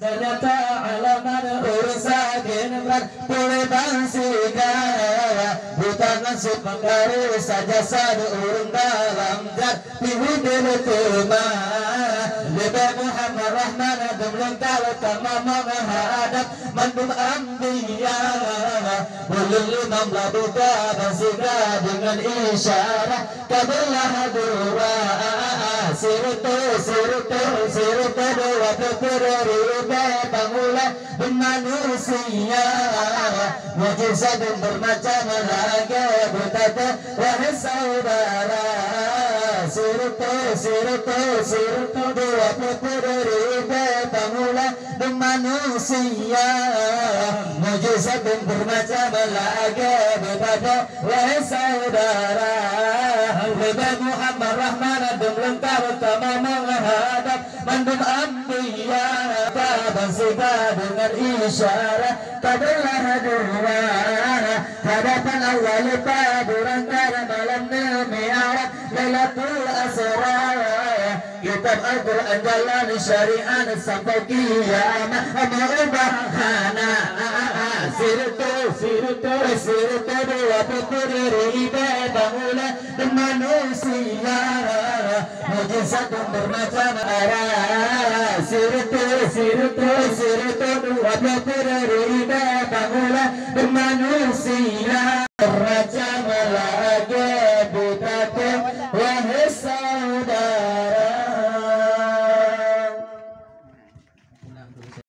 Ternyata alaman urusan boleh bangsiga bukan nasib menggari saja sadu urung dalam jad pihudil tuma Liba Muhammad Rahman Dumlung kalau kama menghadap mandum ambiya Bulul imam labuka bangsiga dengan isyarat kabelah dua Sirutu dua berperi Pangula manusia mujizat bermacam laga betapa wahai saudara sirutu dua ribu pangula manusia mujizat bermacam laga betapa wahai saudara Liba Muhammad Rahman Dumlengkar utama menghadap mandum ambiya bangsiga dengan isyarat kabelah dua hadapan Allah lupa berangkat malam mi'raj Lailatul Asra kitab Al-Quran jalan syariat sampai kiamat merubahana sirutu dua ribu pangula manusia mujizat bermacam arah sirutu dua ribu pangula manusia raja